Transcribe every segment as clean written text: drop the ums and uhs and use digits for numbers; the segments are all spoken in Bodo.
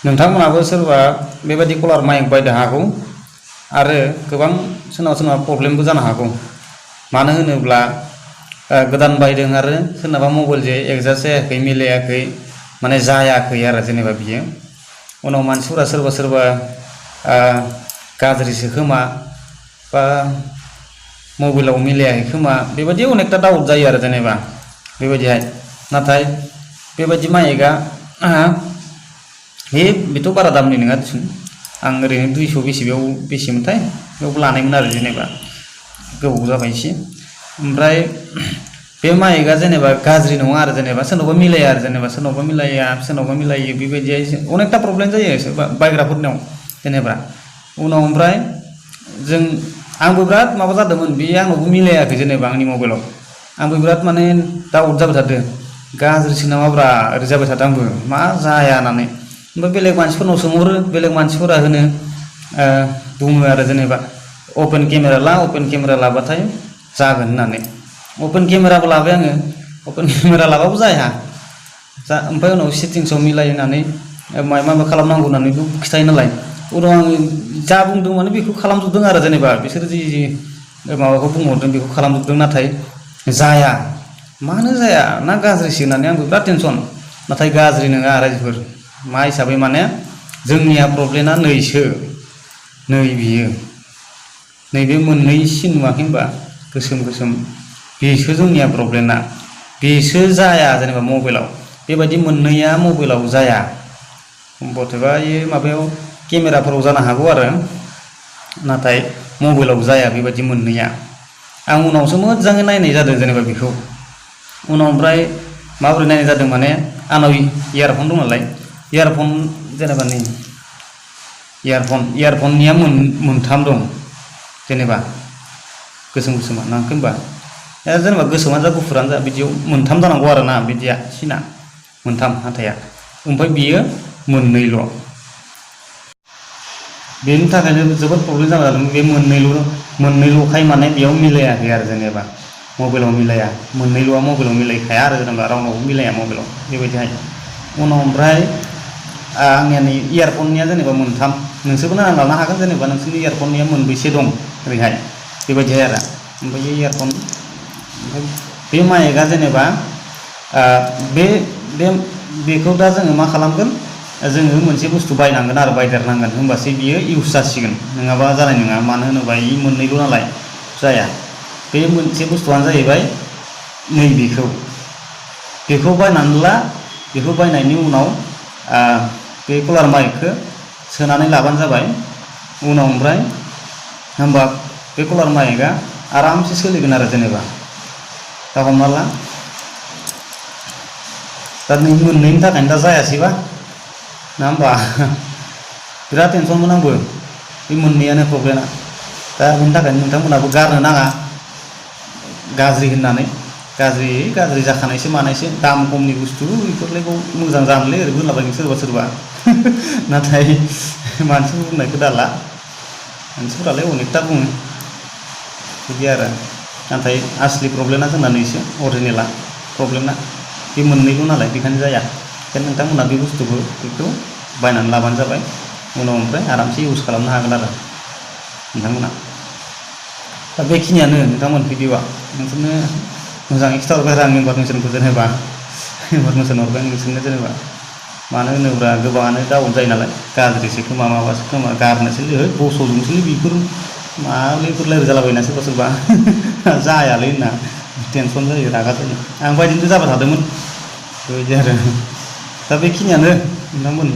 नोंथांमोनाबो सोरबा बेबायदि कलार माइक बायनो हागौ आरो गोबां सोरनाबा प्रब्लेमबो जानो हागौ। मानो होनोब्ला गोदान बायदों आरो सोरनाबा मबाइलजों एडजास्ट जायाखै, मिलायाखै, माने जायाखै आरो जेनेबा बियो उनाव मानसिफोरा सोरबा गाज्रिसो खोमा बा मबाइलाव मिलायाखै खोमा बेबायदि अनेकटा डाउट जायो आरो जेनेबा बेबायदिहाय। नाथाय बेबायदि माइकआ बेथ' बारा दामनि नङा दिसुन, आं ओरैनो 200 बेसेमोनथाय बेयावबो लानायमोन आरो जेनेबा गोबाव जाबाय एसे। ओमफ्राय बे माइकआ जेनेबा गाज्रि नङा आरो जेनेबा सोरनावबा मिलाया आरो जेनेबा सोरनावबा मिलाया सोरनावबा मिलायो बेबायदिहाय अनेकटा प्रब्लेम जायो सोरबा बायग्राफोरनियाव जेनेबा उनाव। ओमफ्राय आंबो बिराद माबा जादोंमोन, बे आंनावबो मिलायाखै जेनेबा आंनि मबाइलाव आंबो बिराद माने डाउट जाबाय थादों, गाज्रिसो नामाब्रा ओरै जाबाय थादों आंबो मा जाया होननानै। ओमफ्राय बेलेग मानसिफोरनाव सोंहरो, बेलेग मानसिफोरा बुङो आरो जेनेबा अपेन केमेरा लाबाथाय जागोन होननानै। अपेन केमेराबो लाबाय आङो, अपेन केमेरा लाबाबो जाया। ओमफ्राय उनाव सेटिंसआव मिलायनानै माबा खालामनांगौ होननानै खिथायो नालाय, उनाव आङो जा बुंदों माने बेखौ खालामजोबदों आरो जेनेबा बिसोर जि माबाखौ बुंहरदों बेखौ खालामजोबदों, नाथाय जाया। मानो जाया ना गाज्रिसो होननानै आंबो बिराद टेनसन। नाथाय गाज्रि नङा रायजोफोर, मा हिसाबै माने जोंनिया प्रब्लेमा नै बियो नैबे मोननै सिन नुवाखै होनबा गोसोम बेसो जोंनिया प्रब्लेमा, बेसो जाया जेनेबा मबाइलाव। बेबायदि मोननैया मबाइलाव जाया, बथेबा माबायाव केमेराफोराव जानो हागौ आरो, नाथाय मबाइलाव जाया बेबायदि मोननैया। आं उनावसो मोजाङै नायनाय जादों जेनेबा बेखौ उनाव। ओमफ्राय माबोरै नायनाय जादों माने आंनाव इयारफन दं नालाय, इयारफन जेनेबा नै इयारफननिया मोनथाम दं जेनेबा गोसोमा नाङाखै होनबा, जेनेबा गोसोमानो जा गुफुरानो जा बिदियाव मोनथाम जानांगौ आरो ना, बिदिया सिना मोनथाम हाथाया, ओमफ्राय बियो मोननैल'। बेनि थाखायनो जोबोद प्रब्लेम जादों। बे मोननैल'खाय माने बेयाव मिलायाखै आरो जेनेबा मबाइलाव मिलाया, मोननैल'आ मबाइलाव मिलायखाया आरो जेनेबा रावनावबो मिलाया मबाइलाव बेबायदिहाय। उनाव ओमफ्राय आंनिया नै इयारफननिया जेनेबा मोनथाम, नोंसोरबो नायना लानो हागोन जेनेबा नोंसोरनि इयारफननिया मोनबेसे दं ओरैहाय बेबायदिहाय आरो। ओमफ्राय इयारफन, ओमफ्राय बे माइकआ जेनेबा बेखौ दा जोङो मा खालामगोन, जोङो मोनसे बुस्थु बायनांगोन आरो बायदेरनांगोन, होमबासो बियो इउस जासिगोन, नङाबा जानाय नङा। मानो होनोबा इ मोननैल' नालाय जाया। बे मोनसे बुस्थुआनो जाहैबाय बेखौ बायनानै ला, बेखौ बायनायनि उनाव बे कलार माइकखौ सोनानै लाबानो जाबाय उनाव। ओमफ्राय होमबा बे कलार माइकआ आरामसे सोलिगोन आरो जेनेबा। दा हमना ला दा नै मोननैनि थाखायनो दा जायासैबा नङा होमबा, बिराद टेनसनमोन आंबो बे मोननैयानो प्रब्लेमा। दा बेनि थाखायनो नोंथांमोनहाबो गारनो नाङा गाज्रि होननानै, गाज्रि जाखानायसो मानायसो, दाम खमनि बुस्थु बेफोरलाय मोजां जानोलै ओरैबो होनलाबायो सोरबा नाथाय मानसिफोर बुंनायखौ दाला, मानसिफोरालाय अनेकथा बुङो बिदि आरो। नाथाय आसलि प्रब्लेमा जोंना नैसो अरिजिनेला प्रब्लेमा बे मोननैल' नालाय, बेखायनो जाया। बेखायनो नोंथांमोना बेखौ बायनानै लाबानो जाबाय उनाव। ओमफ्राय आरामसे इउस खालामनो हागोन आरो नोंथांमोना। दा बेखिनियानो नोंथांमोन भिडिअ'आ, नोंसोरनो मोजाङै खिथाहरबाय आरो आं इनफरमेसनखौ जेनेबा इनफरमेसन हरबाय नोंसोरनो जेनेबा। मानो होनोब्ला गोबाङानो डाउट जायो नालाय, गाज्रिसो खोमा माबासो खोमा गारनोसैलै बस'जोबनोसैलै बेफोर मालै रायलाय जालाबायोना सोरबा जायालै होनना टेनसन जायो, रागा जायो। आं बायदिनो जाबाय थादोंमोन बेबायदि आरो। दा बेखिनियानो नोंथांमोन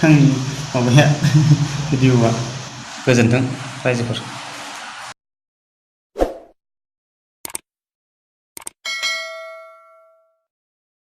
आंनि माबाया भिडिअ'आ। गोजोन्थों रायजोफोर।